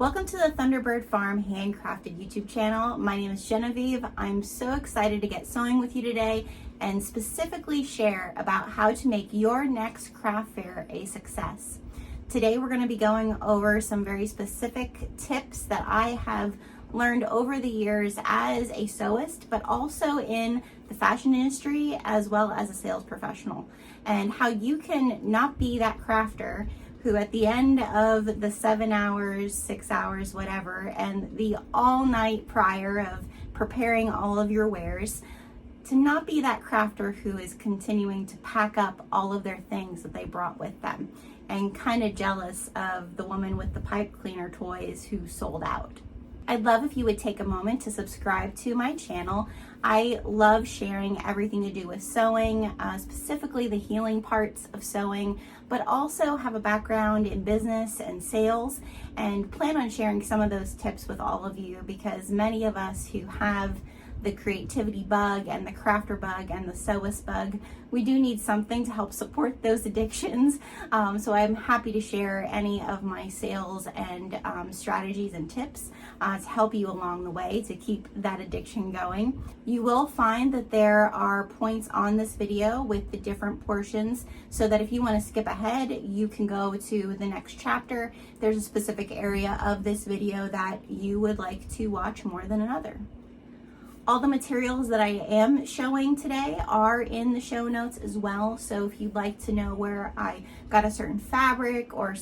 Welcome to the Thunderbird Farm Handcrafted YouTube channel. My name is Genevieve. I'm so excited to get sewing with you today and specifically share about how to make your next craft fair a success. Today we're going to be going over some very specific tips that I have learned over the years as a sewist, but also in the fashion industry as well as a sales professional, and how you can not be that crafter who at the end of the 7 hours, 6 hours, whatever, and the all night prior of preparing all of your wares, to not be that crafter who is continuing to pack up all of their things that they brought with them and kind of jealous of the woman with the pipe cleaner toys who sold out. I'd love if you would take a moment to subscribe to my channel. I love sharing everything to do with sewing, specifically the healing parts of sewing, but also have a background in business and sales, and plan on sharing some of those tips with all of you, because many of us who have the creativity bug and the crafter bug and the sewist bug, we do need something to help support those addictions. So I'm happy to share any of my sales and strategies and tips to help you along the way to keep that addiction going. You will find that there are points on this video with the different portions, so that if you want to skip ahead, you can go to the next chapter. There's a specific area of this video that you would like to watch more than another. All the materials that I am showing today are in the show notes as well. So if you'd like to know where I got a certain fabric or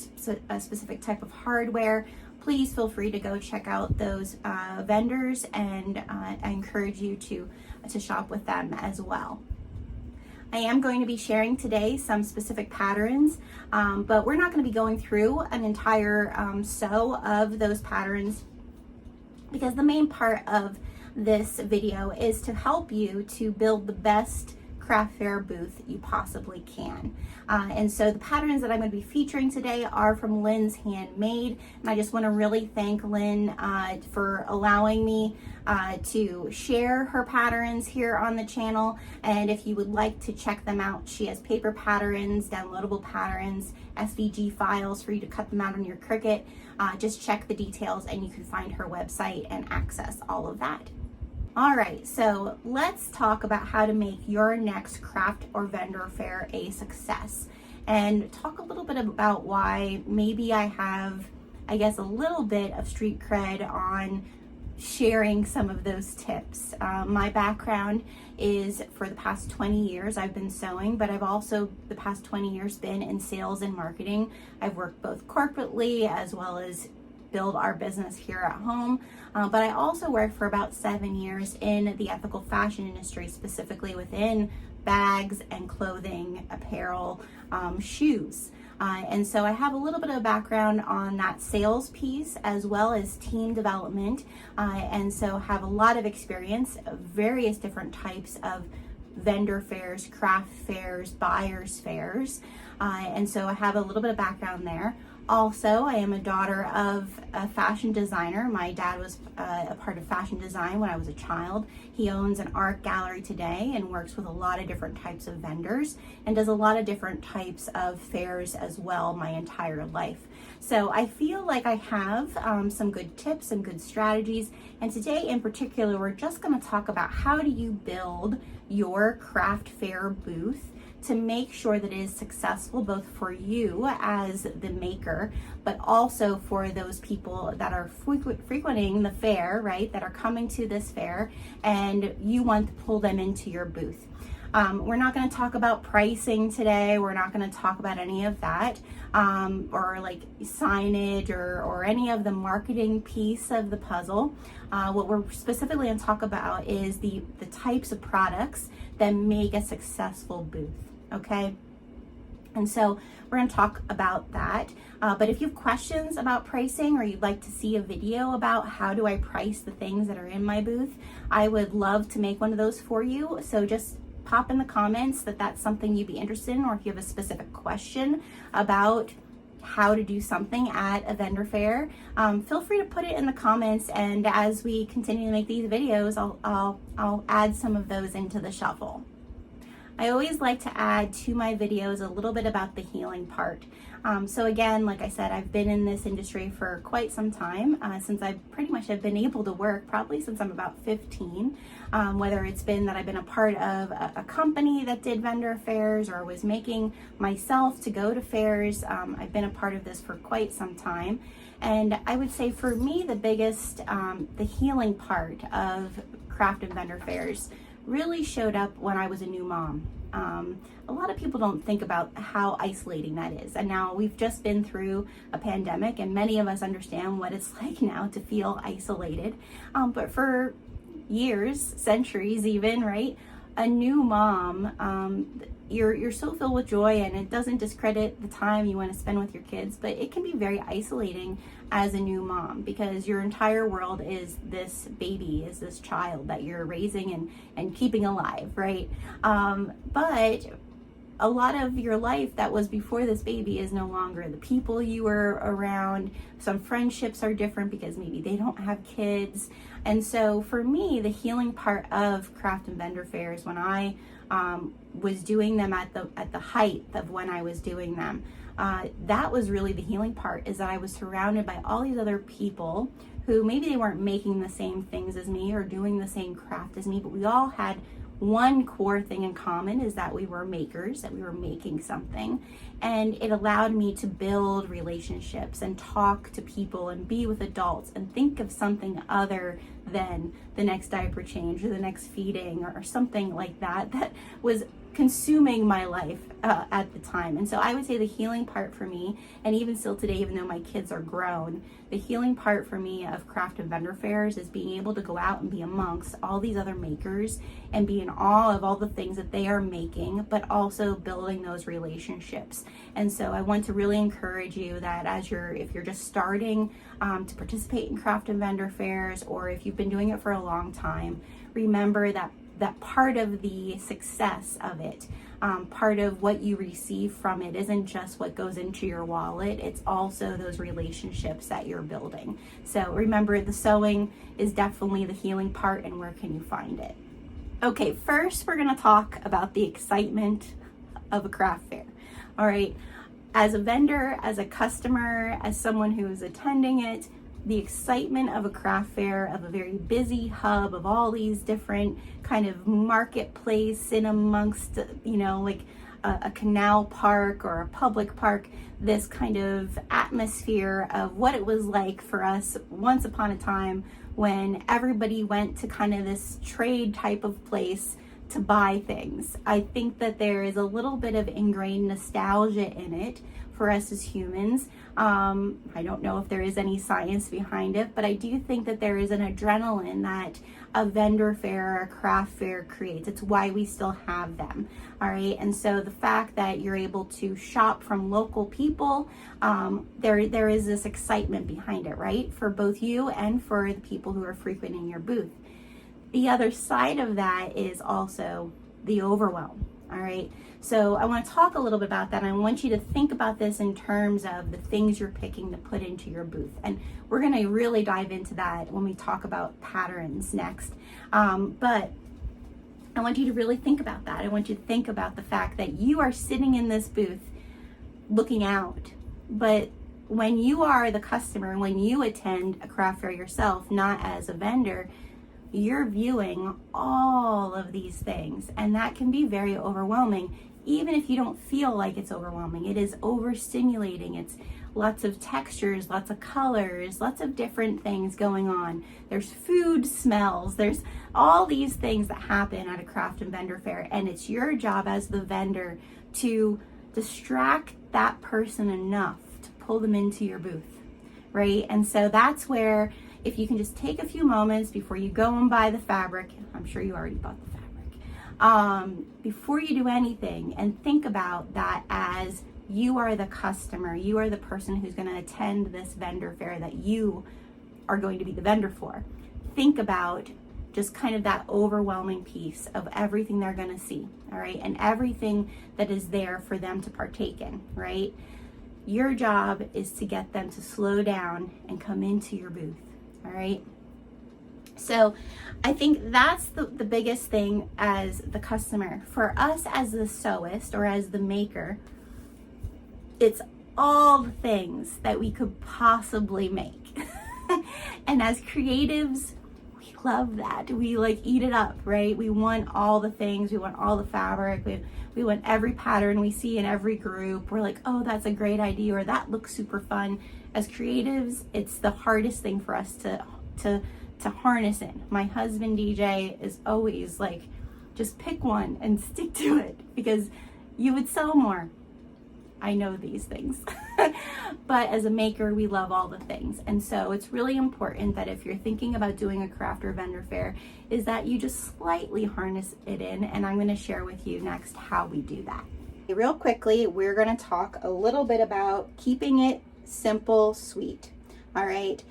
a specific type of hardware, please feel free to go check out those vendors, and I encourage you to shop with them as well. I am going to be sharing today some specific patterns, but we're not going to be going through an entire sew of those patterns, because the main part of this video is to help you to build the best craft fair booth you possibly can. And so the patterns that I'm going to be featuring today are from LindsHandmade, and I just want to really thank Lynn for allowing me to share her patterns here on the channel. And if you would like to check them out, she has paper patterns, downloadable patterns, SVG files for you to cut them out on your Cricut. Just check the details and you can find her website and access all of that. All right, so let's talk about how to make your next craft or vendor fair a success, and talk a little bit about why maybe I have, I guess, a little bit of street cred on sharing some of those tips. My background is, for the past 20 years I've been sewing, but I've also the past 20 years been in sales and marketing. I've worked both corporately as well as build our business here at home, but I also worked for about 7 years in the ethical fashion industry, specifically within bags and clothing, apparel, shoes. And so I have a little bit of background on that sales piece as well as team development, and so have a lot of experience of various different types of vendor fairs, craft fairs, buyers fairs, and so I have a little bit of background there. Also, I am a daughter of a fashion designer. My dad was a part of fashion design when I was a child. He owns an art gallery today and works with a lot of different types of vendors and does a lot of different types of fairs as well my entire life. So I feel like I have some good tips and good strategies. And today in particular, we're just going to talk about how do you build your craft fair booth to make sure that it is successful both for you as the maker, but also for those people that are frequenting the fair, right, that are coming to this fair, and you want to pull them into your booth. We're not going to talk about pricing today. We're not going to talk about any of that, or like signage or any of the marketing piece of the puzzle. What we're specifically going to talk about is the types of products that make a successful booth. Okay, and so we're going to talk about that, but if you have questions about pricing, or you'd like to see a video about how do I price the things that are in my booth, I would love to make one of those for you. So just pop in the comments that that's something you'd be interested in, or if you have a specific question about how to do something at a vendor fair, feel free to put it in the comments, and as we continue to make these videos, I'll add some of those into the shuffle. I always like to add to my videos a little bit about the healing part. So again, like I said, I've been in this industry for quite some time, since I pretty much have been able to work, probably since I'm about 15, whether it's been that I've been a part of a company that did vendor fairs or was making myself to go to fairs. I've been a part of this for quite some time. And I would say for me, the biggest, the healing part of craft and vendor fairs really showed up when I was a new mom. A lot of people don't think about how isolating that is. And now we've just been through a pandemic, and many of us understand what it's like now to feel isolated. But for years, centuries even, right? A new mom, you're so filled with joy, and it doesn't discredit the time you want to spend with your kids, but it can be very isolating as a new mom because your entire world is this baby, is this child that you're raising and keeping alive, right? But a lot of your life that was before this baby is no longer. The people you were around, some friendships are different because maybe they don't have kids. And so for me, the healing part of craft and vendor fairs, when I was doing them at the height of when I was doing them, that was really the healing part, is that I was surrounded by all these other people who maybe they weren't making the same things as me or doing the same craft as me, but we all had one core thing in common, is that we were makers, that we were making something. And it allowed me to build relationships and talk to people and be with adults and think of something other than the next diaper change or the next feeding or something like that that was consuming my life at the time. And so I would say the healing part for me, and even still today, even though my kids are grown, the healing part for me of craft and vendor fairs is being able to go out and be amongst all these other makers and be in awe of all the things that they are making, but also building those relationships. And so I want to really encourage you that if you're just starting to participate in craft and vendor fairs, or if you've been doing it for a long time, remember that part of the success of it, part of what you receive from it, isn't just what goes into your wallet, it's also those relationships that you're building. So remember, the sewing is definitely the healing part, and where can you find it? Okay, first we're gonna talk about the excitement of a craft fair. All right, as a vendor, as a customer, as someone who is attending it, the excitement of a craft fair, of a very busy hub of all these different kind of marketplace in amongst, like a canal park or a public park, this kind of atmosphere of what it was like for us once upon a time when everybody went to kind of this trade type of place to buy things. I think that there is a little bit of ingrained nostalgia in it for us as humans. I don't know if there is any science behind it, but I do think that there is an adrenaline that a vendor fair or a craft fair creates. It's why we still have them. All right. And so the fact that you're able to shop from local people, there is this excitement behind it, right? For both you and for the people who are frequenting your booth. The other side of that is also the overwhelm. All right. So I want to talk a little bit about that. I want you to think about this in terms of the things you're picking to put into your booth. And we're going to really dive into that when we talk about patterns next. But I want you to really think about that. I want you to think about the fact that you are sitting in this booth looking out. But when you are the customer, when you attend a craft fair yourself, not as a vendor, you're viewing all of these things, and that can be very overwhelming. Even if you don't feel like it's overwhelming, it is overstimulating. It's lots of textures, lots of colors, lots of different things going on. There's food smells, there's all these things that happen at a craft and vendor fair, and it's your job as the vendor to distract that person enough to pull them into your booth, right? And so that's where, if you can just take a few moments before you go and buy the fabric, I'm sure you already bought the fabric, before you do anything, and think about that as you are the customer, you are the person who's going to attend this vendor fair that you are going to be the vendor for. Think about just kind of that overwhelming piece of everything they're going to see, all right, and everything that is there for them to partake in, right? Your job is to get them to slow down and come into your booth. All right. So I think that's the biggest thing as the customer. For us as the sewist or as the maker, it's all the things that we could possibly make. And as creatives, we love that. We like eat it up, right? We want all the things. We want all the fabric. We want every pattern we see in every group. We're like, oh, that's a great idea, or that looks super fun. As creatives, it's the hardest thing for us to harness in. My husband DJ is always like, just pick one and stick to it because you would sell more. I know these things. But as a maker, we love all the things. And so it's really important that if you're thinking about doing a craft or vendor fair, is that you just slightly harness it in. And I'm going to share with you next how we do that. Real quickly, we're going to talk a little bit about keeping it simple, sweet. All right.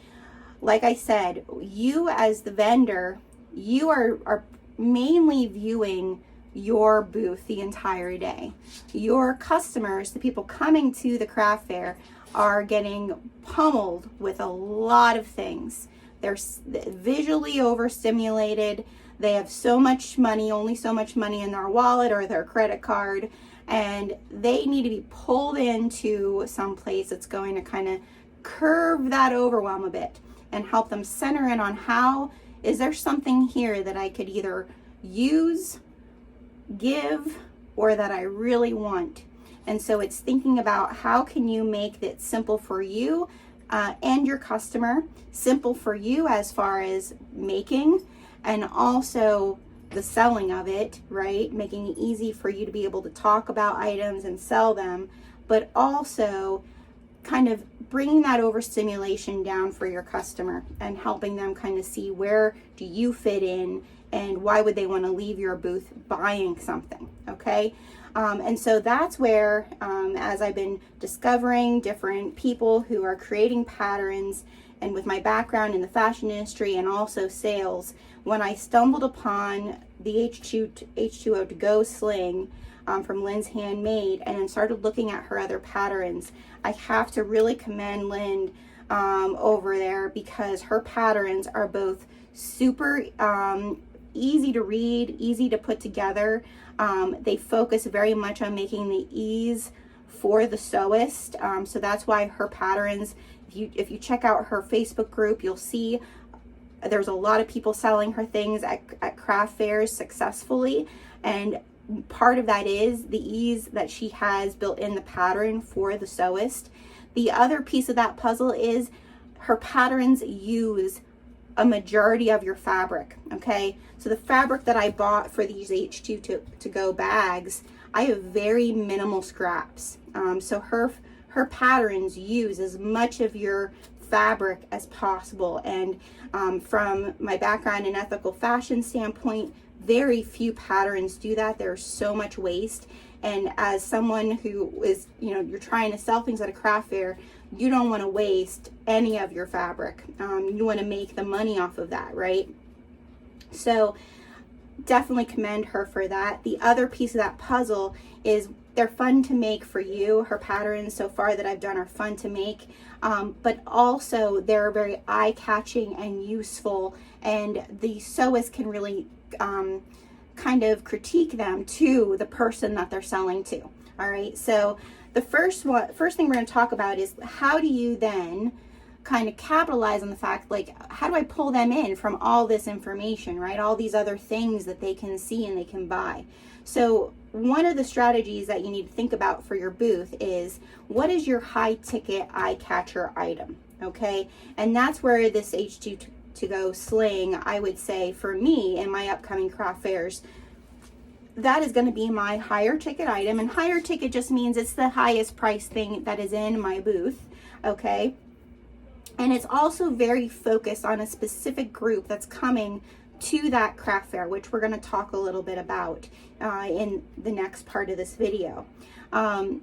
Like I said, you as the vendor, you are mainly viewing your booth the entire day. Your customers, the people coming to the craft fair, are getting pummeled with a lot of things. They're visually overstimulated. They have so much money, only so much money in their wallet or their credit card, and they need to be pulled into some place that's going to kind of curve that overwhelm a bit and help them center in on how is there something here that I could either use, give, or that I really want. And so it's thinking about how can you make it simple for you and your customer, simple for you as far as making, and also the selling of it, right? Making it easy for you to be able to talk about items and sell them, but also kind of bringing that overstimulation down for your customer and helping them kind of see where do you fit in and why would they want to leave your booth buying something, okay? And so that's where, as I've been discovering different people who are creating patterns, and with my background in the fashion industry and also sales, when I stumbled upon the H2O2GO Sling from LindsHandmade and then started looking at her other patterns, I have to really commend Lynn over there because her patterns are both super easy to read, easy to put together. They focus very much on making the ease for the sewist. So that's why her patterns, if you check out her Facebook group, you'll see there's a lot of people selling her things at craft fairs successfully. And part of that is the ease that she has built in the pattern for the sewist. The other piece of that puzzle is her patterns use a majority of your fabric, okay? So the fabric that I bought for these H2O2GO bags, I have very minimal scraps. So her patterns use as much of your fabric as possible. And from my background in ethical fashion standpoint, very few patterns do that. There's so much waste. And as someone who is, you're trying to sell things at a craft fair, you don't want to waste any of your fabric. You want to make the money off of that, right? So definitely commend her for that. The other piece of that puzzle is they're fun to make for you. Her patterns so far that I've done are fun to make, but also they're very eye-catching and useful, and the sewist can really kind of critique them to the person that they're selling to. All right, so the first thing we're going to talk about is how do you then kind of capitalize on the fact, like, how do I pull them in from all this information, right? All these other things that they can see and they can buy. So one of the strategies that you need to think about for your booth is, what is your high ticket eye catcher item, okay? And that's where this H2O2GO Sling, I would say for me in my upcoming craft fairs, that is going to be my higher ticket item. And higher ticket just means it's the highest price thing that is in my booth, okay? And it's also very focused on a specific group that's coming to that craft fair, which we're going to talk a little bit about in the next part of this video. I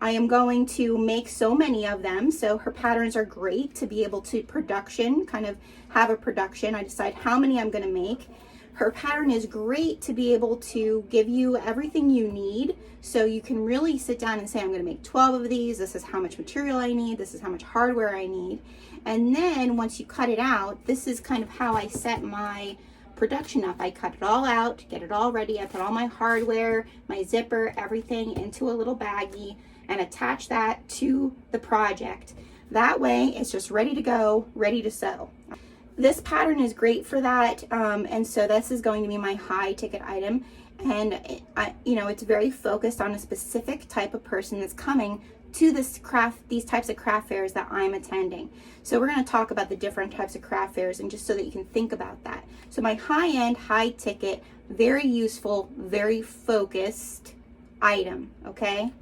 am going to make so many of them, so her patterns are great to be able to kind of have a production. I decide how many I'm going to make. Her pattern is great to be able to give you everything you need, so you can really sit down and say, I'm going to make 12 of these. This is how much material I need. This is how much hardware I need. And then once you cut it out, this is kind of how I set my production up. I cut it all out, get it all ready. I put all my hardware, my zipper, everything into a little baggie, and attach that to the project. That way it's just ready to go, ready to sew. This pattern is great for that, and so this is going to be my high ticket item, and it's very focused on a specific type of person that's coming to these types of craft fairs that I'm attending. So we're going to talk about the different types of craft fairs, and just so that you can think about that. So my high-end, high-ticket, very useful, very focused item, okay?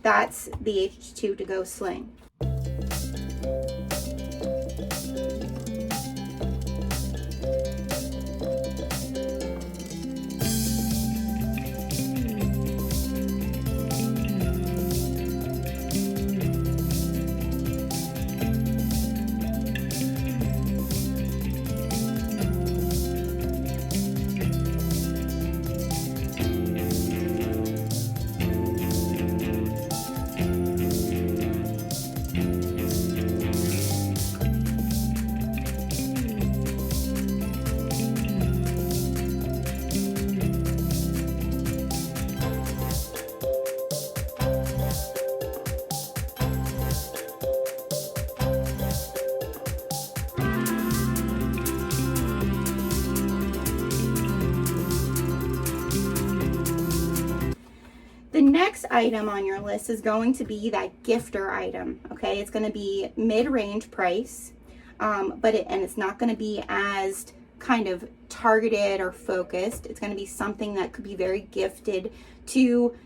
That's the H2O2GO Sling. The next item on your list is going to be that gifter item, okay? It's going to be mid-range price, but it's not going to be as kind of targeted or focused. It's going to be something that could be very gifted to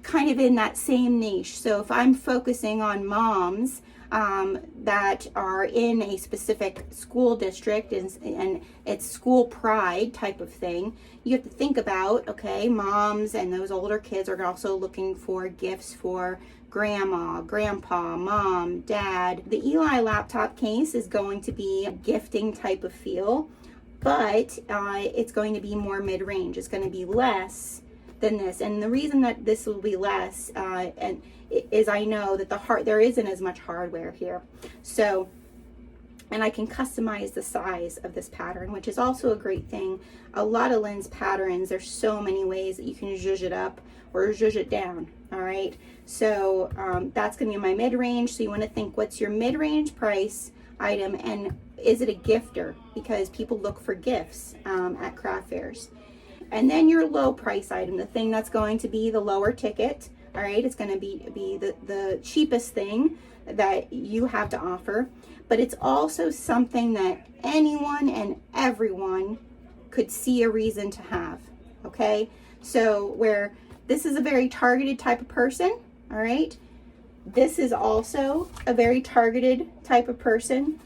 kind of in that same niche. So if I'm focusing on moms that are in a specific school district and it's school pride type of thing, you have to think about, okay, moms and those older kids are also looking for gifts for grandma, grandpa, mom, dad. The Eli laptop case is going to be a gifting type of feel, but it's going to be more mid-range. It's going to be less than this, and the reason that this will be less is I know that there isn't as much hardware here, so, and I can customize the size of this pattern, which is also a great thing. A lot of Linds patterns, there's so many ways that you can zhuzh it up or zhuzh it down. All right, so that's gonna be my mid-range. So you want to think, what's your mid-range price item, and is it a gifter, because people look for gifts at craft fairs. And then your low price item, the thing that's going to be the lower ticket, all right, it's going to be the cheapest thing that you have to offer, but it's also something that anyone and everyone could see a reason to have, okay? So where this is a very targeted type of person, all right, this is also a very targeted type of person.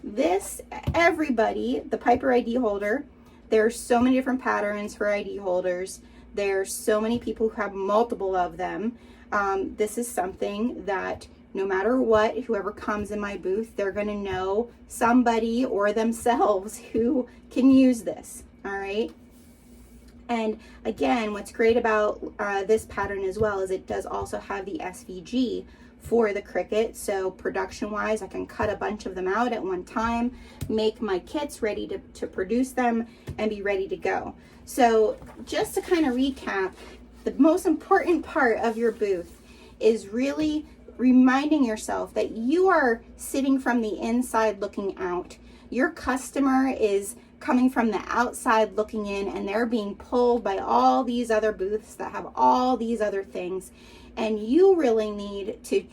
This, everybody, the Piper ID holder, there's so many different patterns for ID holders. There's so many people who have multiple of them. This is something that no matter what, whoever comes in my booth, they're going to know somebody or themselves who can use this, all right? And again, what's great about this pattern as well is it does also have the SVG for the Cricut. So production wise, I can cut a bunch of them out at one time, make my kits ready to produce them and be ready to go. So just to kind of recap, the most important part of your booth is really reminding yourself that you are sitting from the inside looking out. Your customer is coming from the outside looking in, and they're being pulled by all these other booths that have all these other things, and you really need to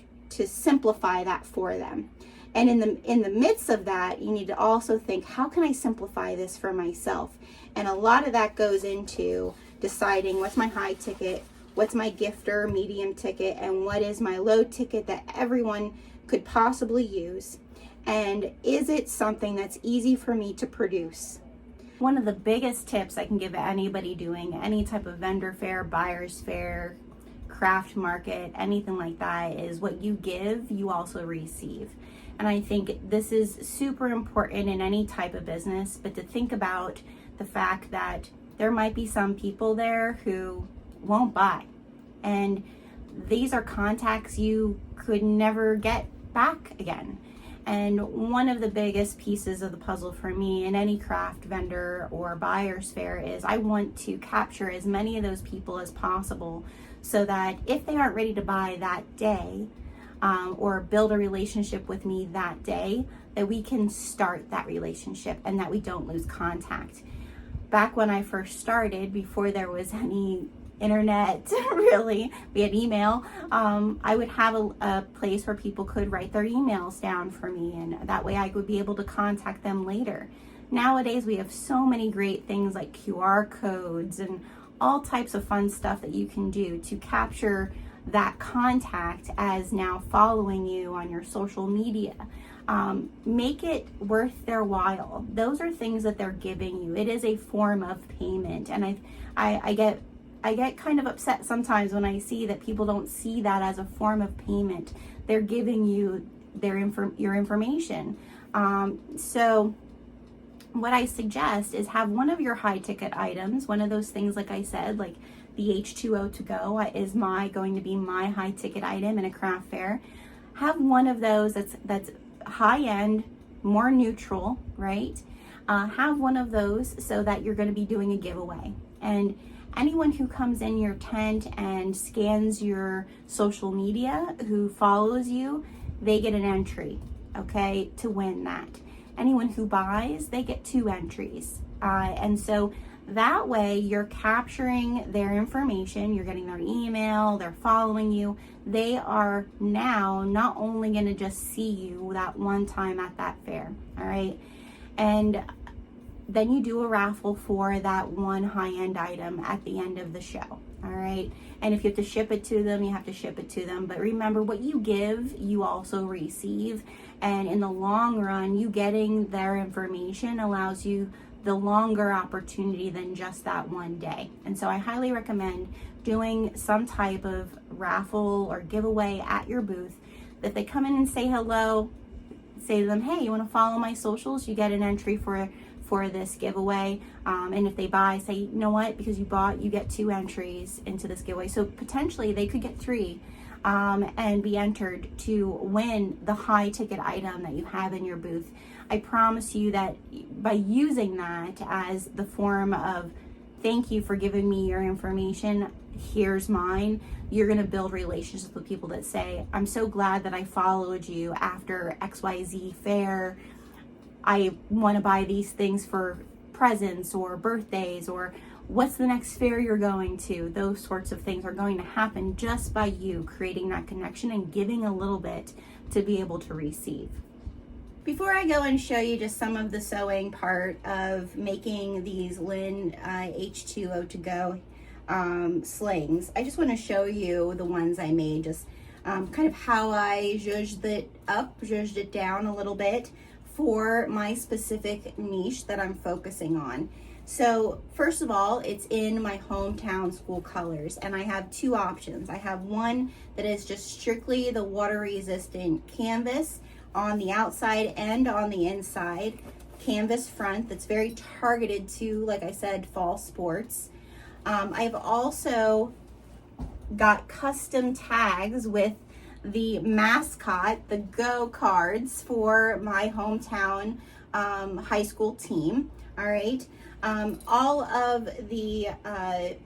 simplify that for them. And in the midst of that, you need to also think, how can I simplify this for myself? And a lot of that goes into deciding what's my high ticket, what's my gifter medium ticket, and what is my low ticket that everyone could possibly use. And is it something that's easy for me to produce? One of the biggest tips I can give anybody doing any type of vendor fair, buyer's fair, craft market, anything like that, is what you give, you also receive. And I think this is super important in any type of business, but to think about the fact that there might be some people there who won't buy. And these are contacts you could never get back again. And one of the biggest pieces of the puzzle for me in any craft vendor or buyer's fair is I want to capture as many of those people as possible so that if they aren't ready to buy that day, or build a relationship with me that day, that we can start that relationship and that we don't lose contact. Back when I first started, before there was any internet, really, we had email, I would have a place where people could write their emails down for me, and that way I would be able to contact them later. Nowadays, we have so many great things like QR codes and all types of fun stuff that you can do to capture that contact as now following you on your social media. Make it worth their while. Those are things that they're giving you. It is a form of payment, and I get kind of upset sometimes when I see that people don't see that as a form of payment. They're giving you your information. So what I suggest is have one of your high ticket items, one of those things, like I said, like the H2O2GO is going to be my high ticket item in a craft fair. Have one of those that's high end, more neutral, right? Have one of those so that you're going to be doing a giveaway. And anyone who comes in your tent and scans your social media, who follows you, they get an entry, okay, to win that. Anyone who buys, they get 2 entries. And so that way you're capturing their information, you're getting their email, they're following you. They are now not only going to just see you that one time at that fair, all right? And then you do a raffle for that one high-end item at the end of the show, all right? And if you have to ship it to them, you have to ship it to them. But remember, what you give, you also receive. And in the long run, you getting their information allows you the longer opportunity than just that one day. And so I highly recommend doing some type of raffle or giveaway at your booth. That they come in and say hello, say to them, hey, you want to follow my socials? You get an entry for this giveaway. And if they buy, say, you know what, because you bought, you get 2 entries into this giveaway. So potentially they could get 3 and be entered to win the high ticket item that you have in your booth. I promise you that by using that as the form of thank you for giving me your information, here's mine, you're going to build relationships with people that say, I'm so glad that I followed you after XYZ fair. I want to buy these things for presents or birthdays, or what's the next fair you're going to. Those sorts of things are going to happen just by you creating that connection and giving a little bit to be able to receive. Before I go and show you just some of the sewing part of making these H2O2GO slings, I just want to show you the ones I made, just kind of how I zhuzhed it down a little bit for my specific niche that I'm focusing on. So first of all, it's in my hometown school colors, and I have 2 options. I have one that is just strictly the water resistant canvas on the outside and on the inside, canvas front that's very targeted to, like I said, fall sports. I've also got custom tags with the mascot, the Go cards for my hometown high school team, all right? All of the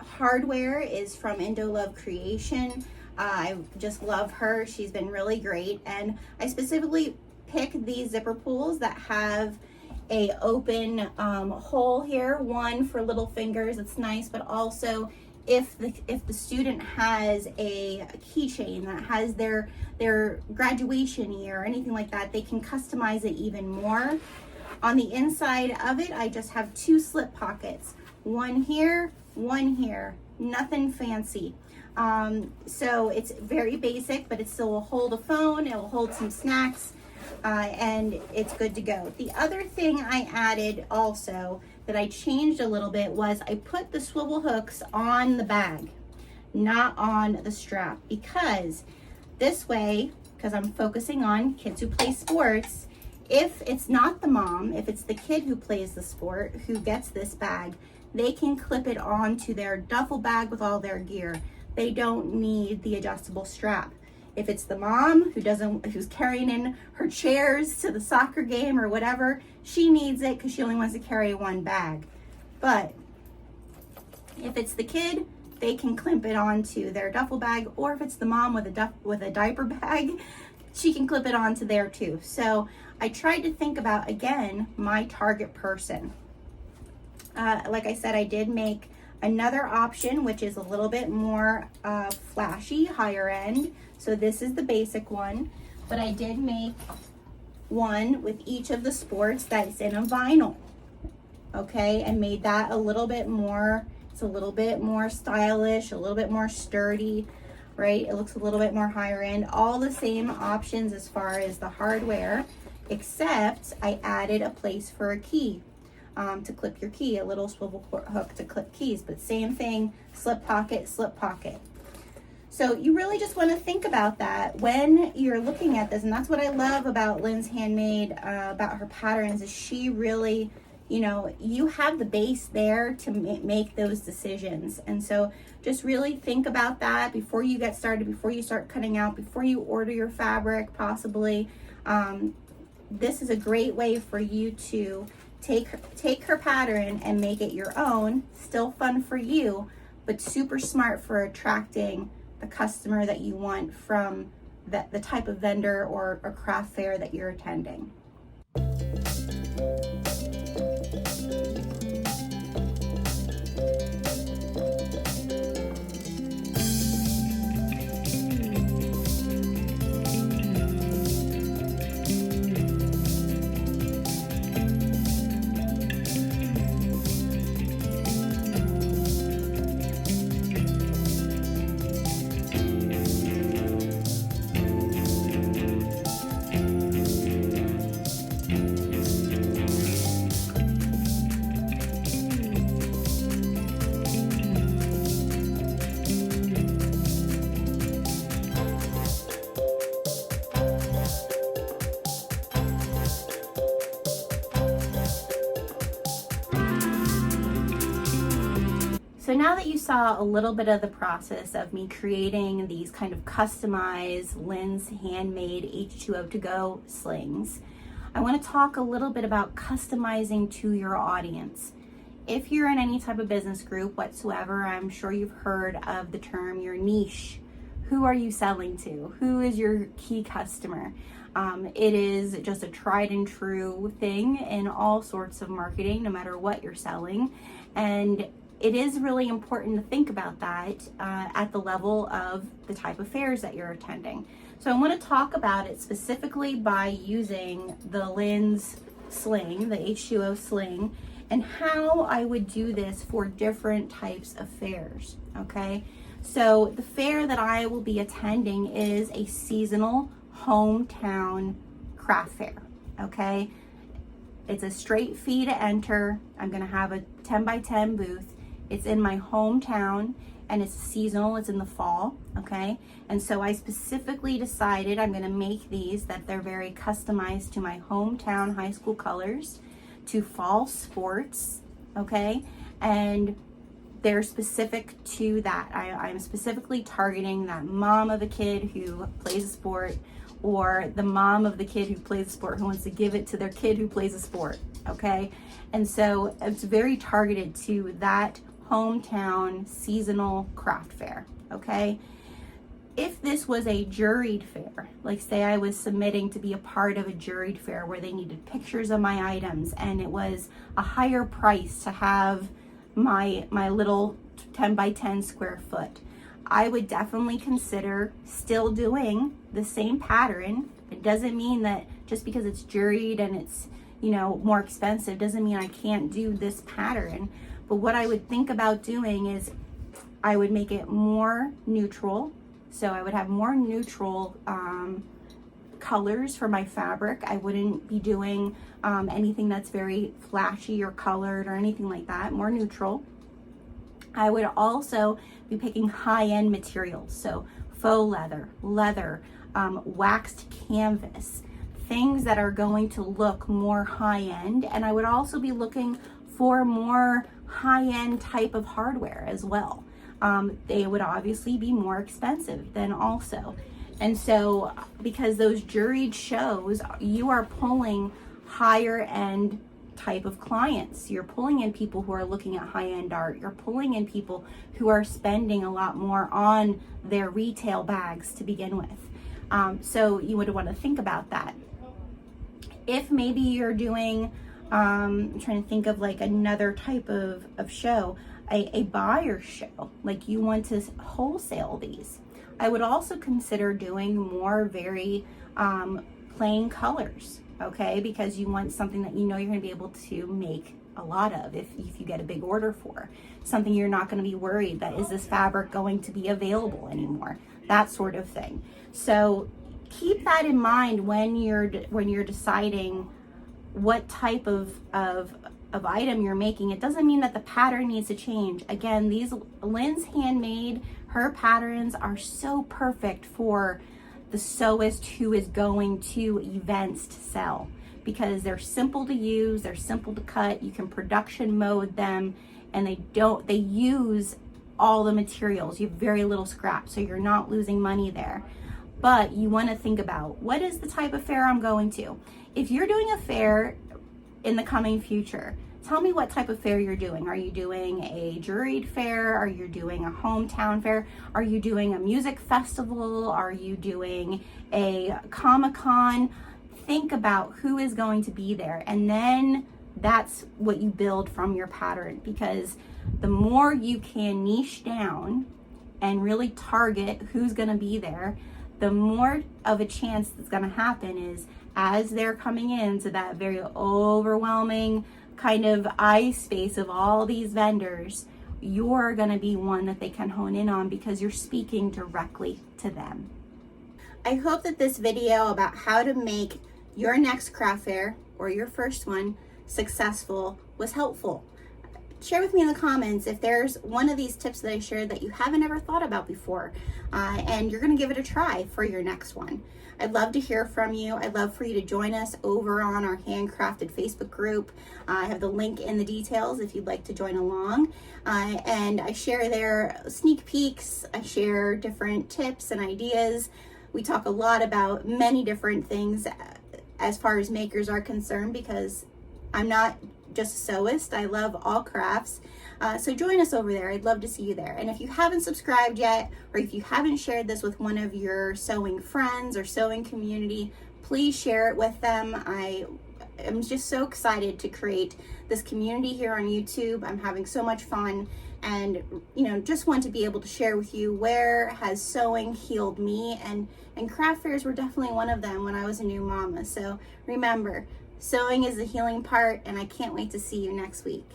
hardware is from Indolove Creation. I just love her. She's been really great. And I specifically picked these zipper pulls that have a open hole here, one for little fingers. It's nice, but also if the student has a keychain that has their graduation year or anything like that, they can customize it even more. On the inside of it, I just have 2 slip pockets, one here, nothing fancy. So it's very basic, but it still will hold a phone, it will hold some snacks, and it's good to go. The other thing I added also that I changed a little bit was I put the swivel hooks on the bag, not on the strap, because this way, because I'm focusing on kids who play sports, if it's not the mom, if it's the kid who plays the sport who gets this bag, they can clip it onto their duffel bag with all their gear. They don't need the adjustable strap. If it's the mom who's carrying in her chairs to the soccer game or whatever, she needs it because she only wants to carry one bag. But if it's the kid, they can clip it onto their duffel bag, or if it's the mom with a diaper bag, she can clip it onto there too. So I tried to think about, again, my target person. Like I said, I did make another option, which is a little bit more flashy, higher end. So this is the basic one, but I did make one with each of the sports that's in a vinyl, okay, and made that a little bit more, it's a little bit more stylish, a little bit more sturdy, right? It looks a little bit more higher end. All the same options as far as the hardware, except I added a place for a key, to clip your key, a little swivel hook to clip keys, but same thing, slip pocket, slip pocket. So you really just want to think about that when you're looking at this. And that's what I love about LindsHandmade, about her patterns, is she really, you know, you have the base there to make those decisions. And so just really think about that before you get started, before you start cutting out, before you order your fabric, possibly. This is a great way for you to take her pattern and make it your own. Still fun for you, but super smart for attracting the customer that you want from the type of vendor or craft fair that you're attending. So now that you saw a little bit of the process of me creating these kind of customized LindsHandmade H2O2GO slings, I want to talk a little bit about customizing to your audience. If you're in any type of business group whatsoever, I'm sure you've heard of the term your niche. Who are you selling to? Who is your key customer? It is just a tried and true thing in all sorts of marketing, no matter what you're selling. And it is really important to think about that at the level of the type of fairs that you're attending. So I want to talk about it specifically by using the Linds sling, the H2O sling, and how I would do this for different types of fairs, okay? So the fair that I will be attending is a seasonal hometown craft fair, okay? It's a straight fee to enter. I'm gonna have a 10 by 10 booth. It's in my hometown and it's seasonal, it's in the fall, okay? And so I specifically decided I'm gonna make these that they're very customized to my hometown high school colors, to fall sports, okay? And they're specific to that. I'm specifically targeting that mom of a kid who plays a sport, or the mom of the kid who plays a sport who wants to give it to their kid who plays a sport, okay? And so it's very targeted to that hometown seasonal craft fair, okay? If this was a juried fair, like say I was submitting to be a part of a juried fair where they needed pictures of my items and it was a higher price to have my little 10 by 10 square foot, I would definitely consider still doing the same pattern. It doesn't mean that just because it's juried and it's, you know, more expensive doesn't mean I can't do this pattern. But what I would think about doing is I would make it more neutral. So I would have more neutral colors for my fabric. I wouldn't be doing anything that's very flashy or colored or anything like that, more neutral. I would also be picking high-end materials, so faux leather, waxed canvas, things that are going to look more high-end. And I would also be looking for more high-end type of hardware as well. They would obviously be more expensive then also. And so because those juried shows, you are pulling higher end type of clients. You're pulling in people who are looking at high-end art. You're pulling in people who are spending a lot more on their retail bags to begin with. So you would want to think about that. If maybe you're doing, I'm trying to think of like another type of show, a buyer show, like you want to wholesale these. I would also consider doing more very plain colors, okay? Because you want something that you know you're gonna be able to make a lot of if you get a big order for. Something you're not gonna be worried that, is this fabric going to be available anymore? That sort of thing. So keep that in mind when you're deciding what type of item you're making. It doesn't mean that the pattern needs to change. Again, these LindsHandmade, her patterns are so perfect for the sewist who is going to events to sell, because they're simple to use, they're simple to cut, you can production mode them, and they use all the materials. You have very little scrap, so you're not losing money there. But you want to think about, what is the type of fair I'm going to? If you're doing a fair in the coming future, tell me what type of fair you're doing. Are you doing a juried fair? Are you doing a hometown fair? Are you doing a music festival? Are you doing a comicon? Think about who is going to be there, and then that's what you build from your pattern, because the more you can niche down and really target who's going to be there, the more of a chance that's going to happen is, as they're coming into that very overwhelming kind of eye space of all these vendors, you're going to be one that they can hone in on because you're speaking directly to them. I hope that this video about how to make your next craft fair or your first one successful was helpful. Share with me in the comments if there's one of these tips that I shared that you haven't ever thought about before, and you're going to give it a try for your next one. I'd love to hear from you. I'd love for you to join us over on our Handcrafted Facebook group. I have the link in the details if you'd like to join along. And I share there sneak peeks. I share different tips and ideas. We talk a lot about many different things as far as makers are concerned, because I'm not just a sewist. I love all crafts. So join us over there. I'd love to see you there. And if you haven't subscribed yet, or if you haven't shared this with one of your sewing friends or sewing community, please share it with them. I am just so excited to create this community here on YouTube. I'm having so much fun, and just want to be able to share with you where has sewing healed me, and craft fairs were definitely one of them when I was a new mama. So remember, sewing is the healing part, and I can't wait to see you next week.